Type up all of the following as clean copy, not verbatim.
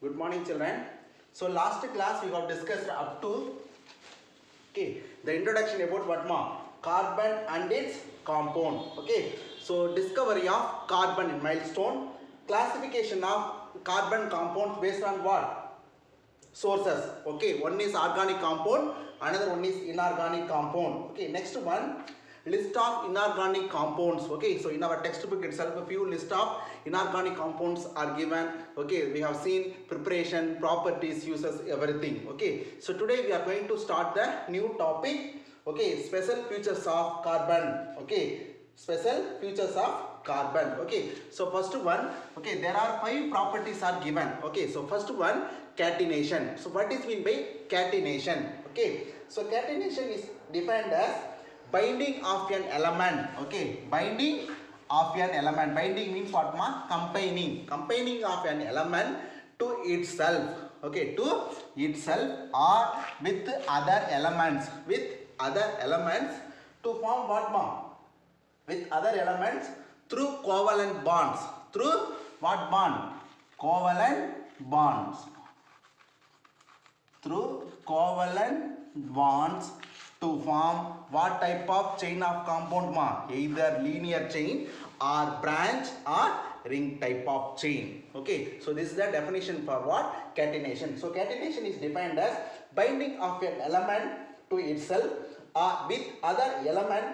Good morning, children. So last class we have discussed up to the introduction about what ma carbon and its compound. Okay. So discovery of carbon in milestone, classification of carbon compounds based on what sources. Okay. One is organic compound, another one is inorganic compound. Okay. Next one, list of inorganic compounds. Okay, so in our textbook itself a few list of inorganic compounds are given. Okay, we have seen preparation, properties, uses, everything. Okay, so today we are going to start the new topic. Okay, special features of carbon. Okay, special features of carbon. Okay, so first one, okay, there are 5 properties are given. Okay, so first one, catenation. So what is mean by catenation? Okay, so catenation is defined as binding of an element. Okay, binding of an element. Binding means what ma? Combining of an element to itself. Okay, to itself or with other elements. To form what ma? With other elements through covalent bonds. Through what bond? Covalent bonds. Through covalent bonds to form what type of chain of compound ma? Either linear chain or branch or ring type of chain. Okay, so this is the definition for what? Catenation. So catenation is defined as binding of an element to itself or with other element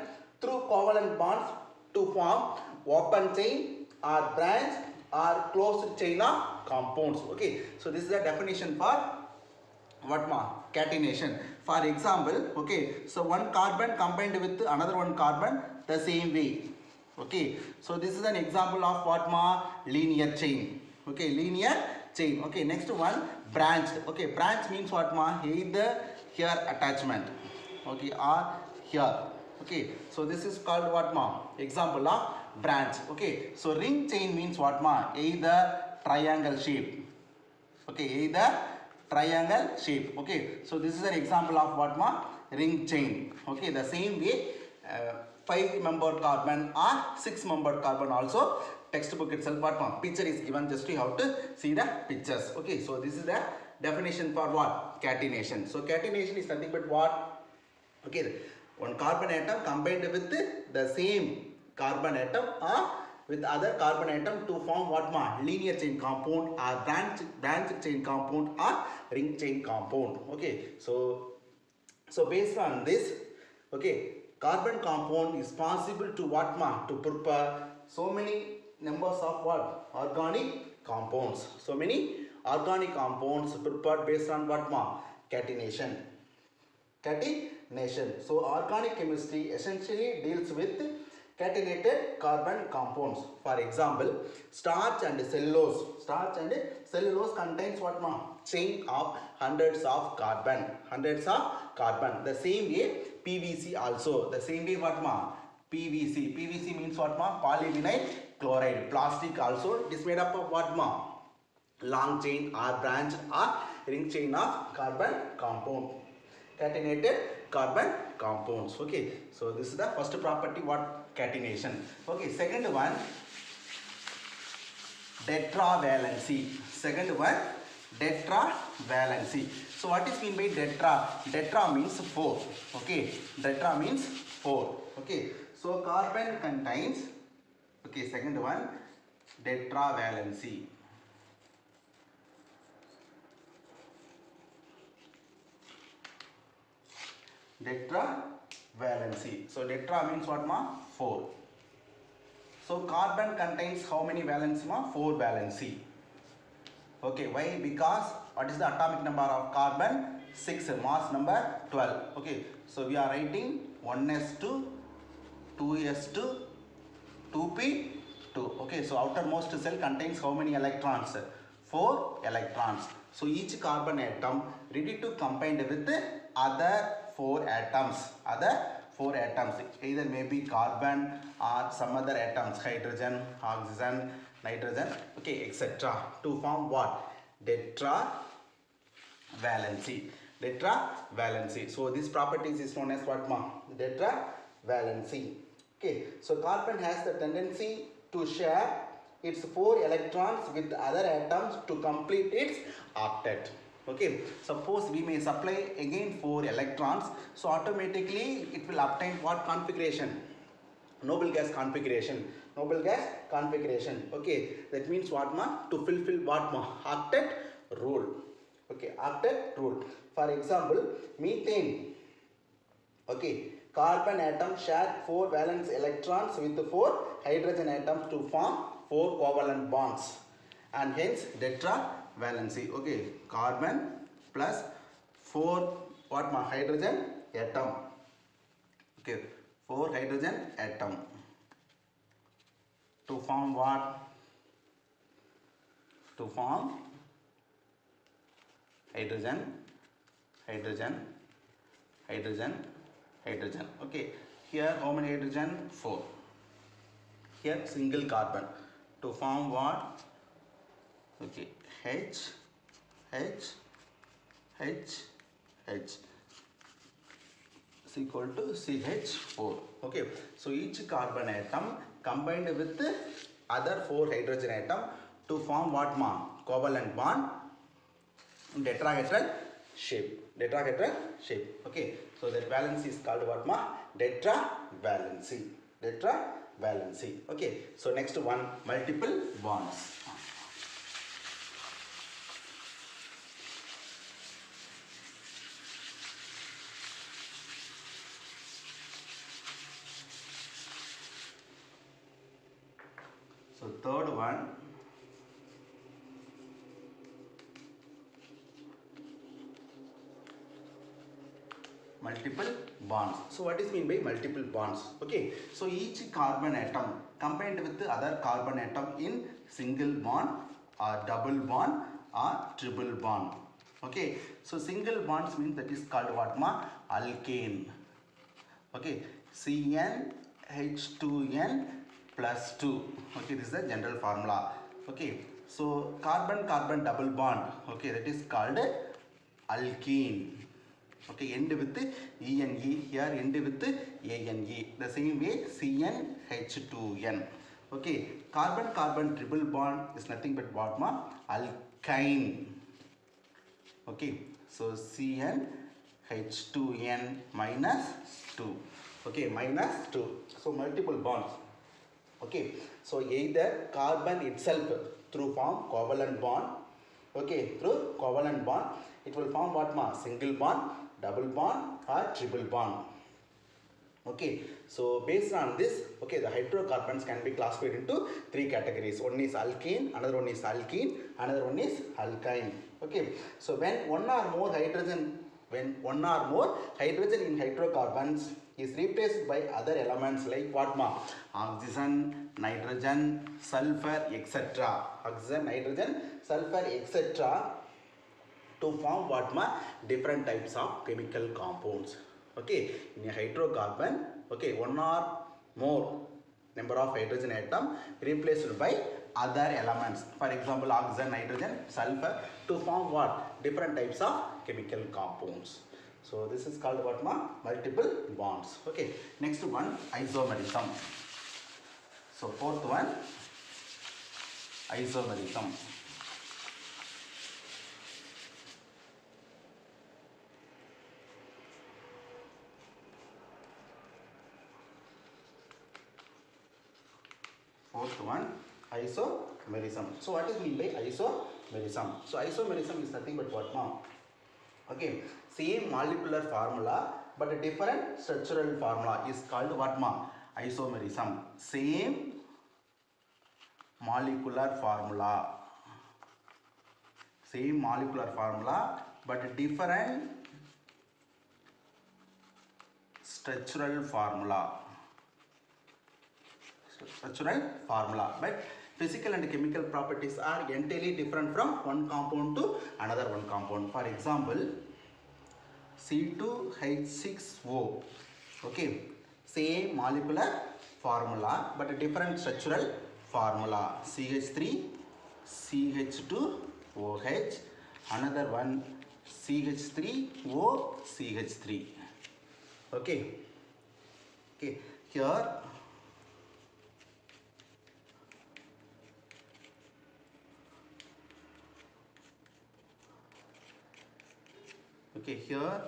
through covalent bonds to form open chain or branch or closed chain of compounds. Okay, so this is the definition for what ma? Catenation. For example, okay, so one carbon combined with another one carbon the same way. Okay, so this is an example of what ma? Linear chain. Okay, linear chain. Okay, next one, branched. Okay, branch means what ma? Either here attachment, okay, or here. Okay, so this is called what ma? Example of branch. Okay, so ring chain means what ma? Either triangle shape. Okay, either triangle shape. Okay, so this is an example of what ma? Ring chain. Okay, the same way 5 membered carbon or 6 membered carbon also textbook itself what ma? Picture is given, just you have to see the pictures. Okay, so this is the definition for what? Catenation. So catenation is nothing but what? Okay, one carbon atom combined with the same carbon atom or with other carbon atom to form what ma? Linear chain compound or branch chain compound or ring chain compound. Okay, so based on this, okay, carbon compound is possible to what ma? To prepare so many numbers of what? Organic compounds. So many organic compounds prepared based on what ma? Catenation. Catenation. So organic chemistry essentially deals with catenated carbon compounds. For example, starch and cellulose. Starch and cellulose contains what ma? Chain of hundreds of carbon. The same way PVC also. The same way what ma? PVC. PVC means what ma? Polyvinyl chloride. Plastic also. It is made up of what ma? Long chain or branch or ring chain of carbon compound. Catenated carbon compounds. Okay, so this is the first property, what? Catenation. Okay, second one, tetravalency. Second one, tetravalency. So what is mean by tetra? Tetra means 4. Okay, tetra means 4. Okay, so carbon contains, okay, second one, tetravalency. Tetravalency. So tetra means what ma? 4. So carbon contains how many valency ma? 4 valency. Okay, why? Because what is the atomic number of carbon? 6. Mass number 12. Okay, so we are writing 1s2, 2s2, 2p2. Okay, so outermost cell contains how many electrons? 4 electrons. So each carbon atom ready to combine with other 4 atoms. Either maybe carbon or some other atoms, hydrogen, oxygen, nitrogen, okay, etc. to form what? Tetravalency. So this properties is known as what ma? Tetravalency. Okay, so carbon has the tendency to share its 4 electrons with other atoms to complete its octet. Okay, suppose we may supply again 4 electrons, so automatically it will obtain what configuration? Noble gas configuration. Noble gas configuration. Okay, that means what ma? To fulfill what ma? Octet rule. Okay, octet rule. For example, methane. Okay, carbon atom share 4 valence electrons with 4 hydrogen atoms to form 4 covalent bonds, and hence tetravalency. Okay, carbon plus 4 what ma? Hydrogen atom. Okay, 4 hydrogen atom to form what? To form hydrogen, hydrogen, hydrogen, hydrogen. Okay, here how many hydrogen? 4. Here single carbon to form what? Okay, H, H, H, H is equal to CH4. Okay, so each carbon atom combined with other 4 hydrogen atom to form what ma? Covalent bond in tetrahedral shape. Tetrahedral shape. Okay, so that valency is called what ma? Tetravalency. Tetravalency. Okay, so next one, multiple bonds. So third one, multiple bonds. So what is mean by multiple bonds? Okay, so each carbon atom combined with the other carbon atom in single bond or double bond or triple bond. Okay, so single bonds means that is called what ma? Alkane. Okay, CnH2n plus 2. Okay, this is the general formula. Okay, so carbon carbon double bond. Okay, that is called alkene. Okay, end with ene, here end with ane. The same way CnH2n. Okay, carbon carbon triple bond is nothing but what ma? Alkyne. Okay, so CnH2n minus 2. Okay, minus 2. So multiple bonds. Okay, so either carbon itself through form covalent bond. Okay, through covalent bond, it will form what ma? Single bond, double bond or triple bond. Okay, so based on this, okay, the hydrocarbons can be classified into 3 categories. One is alkene, another one is alkene, another one is alkyne. Okay, so when one or more hydrogen in hydrocarbons is replaced by other elements like what ma? Oxygen, nitrogen, sulfur, etc. Oxygen, nitrogen, sulfur, etc. to form what ma? Different types of chemical compounds. Okay, in a hydrocarbon, okay, one or more number of hydrogen atom replaced by other elements. For example, oxygen, nitrogen, sulfur to form what? Different types of chemical compounds. So this is called what ma? Multiple bonds. Okay, next one, isomerism. So fourth one, isomerism. Fourth one, isomerism. So what is mean by isomerism? So isomerism is nothing but what now? Okay, same molecular formula but a different structural formula is called what ma? Isomerism. Same molecular formula. Same molecular formula but a different structural formula. Structural formula, but physical and chemical properties are entirely different from one compound to another one compound. For example, C2H6O. Okay, same molecular formula but a different structural formula. CH3, CH2OH, another one CH3O, CH3. Okay, okay, here Okay, here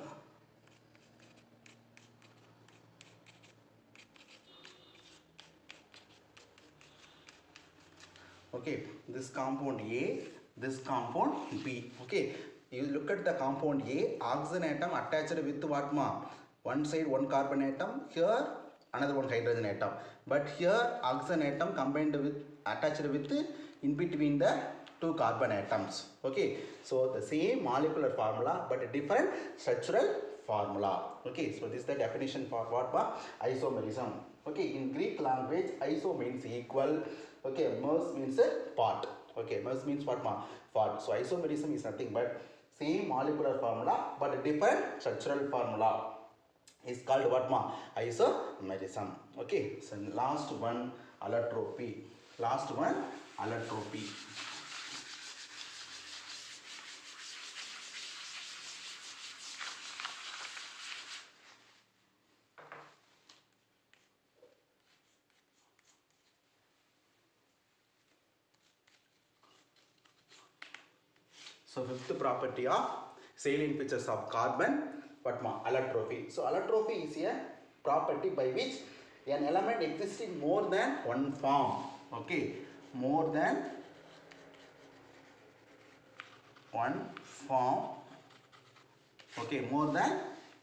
okay, this compound A, this compound B. Okay, you look at the compound A, oxygen atom attached with what ma? One side one carbon atom, here another one hydrogen atom. But here oxygen atom combined with attached with in between the two carbon atoms. Okay, so the same molecular formula but a different structural formula. Okay, so this is the definition for what ma? Isomerism. Okay, in Greek language iso means equal. Okay, mers means a part. Okay, mers means what ma? Part. So isomerism is nothing but same molecular formula but a different structural formula is called what ma? Isomerism. Okay, so last one allotropy. Last one allotropy. So fifth property of salient features of carbon, what ma? Allotropy. So allotropy is a property by which an element exists in more than one form. Okay, more than one form. Okay, more than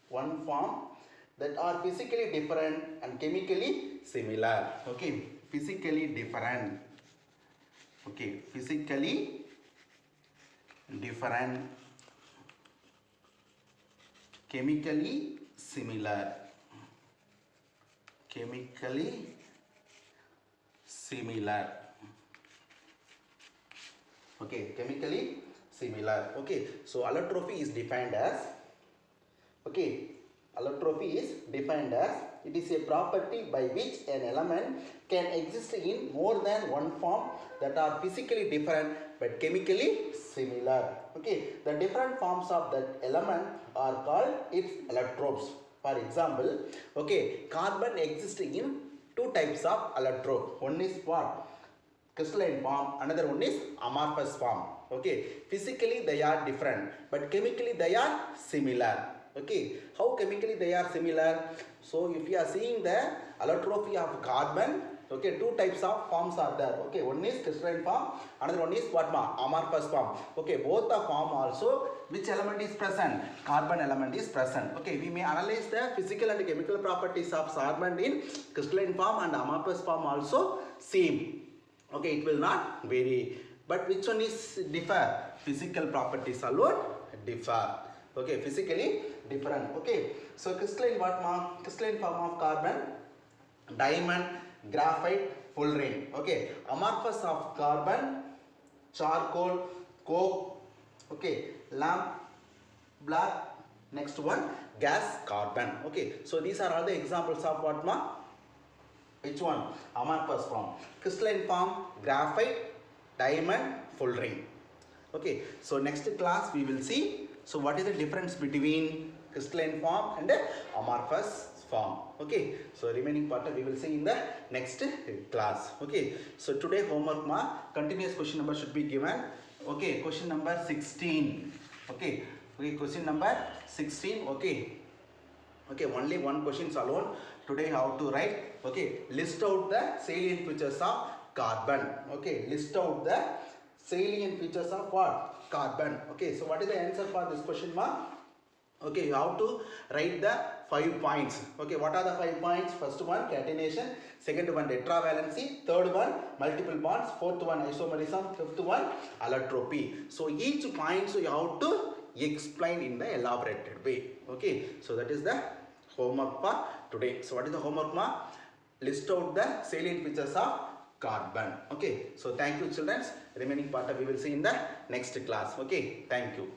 one form that are physically different and chemically similar. Okay, physically different. Okay, physically different, chemically similar. Chemically similar. Okay, chemically similar. Okay, so allotropy is defined as, okay, allotropy is defined as it is a property by which an element can exist in more than one form that are physically different but chemically similar. Okay, the different forms of that element are called its allotropes. For example, okay, carbon exists in two types of allotrope. One is what? Crystalline form, another one is amorphous form. Okay, physically they are different but chemically they are similar. Okay, how chemically they are similar? So if you are seeing the allotropy of carbon, okay, two types of forms are there. Okay, one is crystalline form, another one is what ma? Amorphous form. Okay, both the form also, which element is present? Carbon element is present. Okay, we may analyze the physical and chemical properties of carbon in crystalline form and amorphous form also same. Okay, it will not vary. But which one is differ? Physical properties alone differ. Okay, physically different. Okay, so crystalline what ma? Crystalline form of carbon, diamond, graphite, fullerene. Okay, amorphous of carbon, charcoal, coke. Okay, lamp, black. Next one, gas, carbon. Okay, so these are all the examples of what ma? Which one? Amorphous form. Crystalline form, graphite, diamond, fullerene. Okay, so next class we will see. So what is the difference between crystalline form and amorphous form? Okay, so remaining part we will see in the next class. Okay, so today homework ma continuous question number should be given. Okay, question number 16. Okay, question number 16. Okay, only one questions alone. Today how to write? Okay, list out the salient features of carbon. Okay, list out the salient features of what? Carbon. Okay, so what is the answer for this question mark? Okay, you have to write the 5 points. Okay, what are the 5 points? First one, catenation. Second one, tetravalency. Third one, multiple bonds. Fourth one, isomerism. Fifth one, allotropy. So each point so you have to explain in the elaborated way. Okay, so that is the homework for today. So what is the homework ma? List out the salient features of carbon. Okay, so thank you children. Remaining part we will see in the next class. Okay, thank you.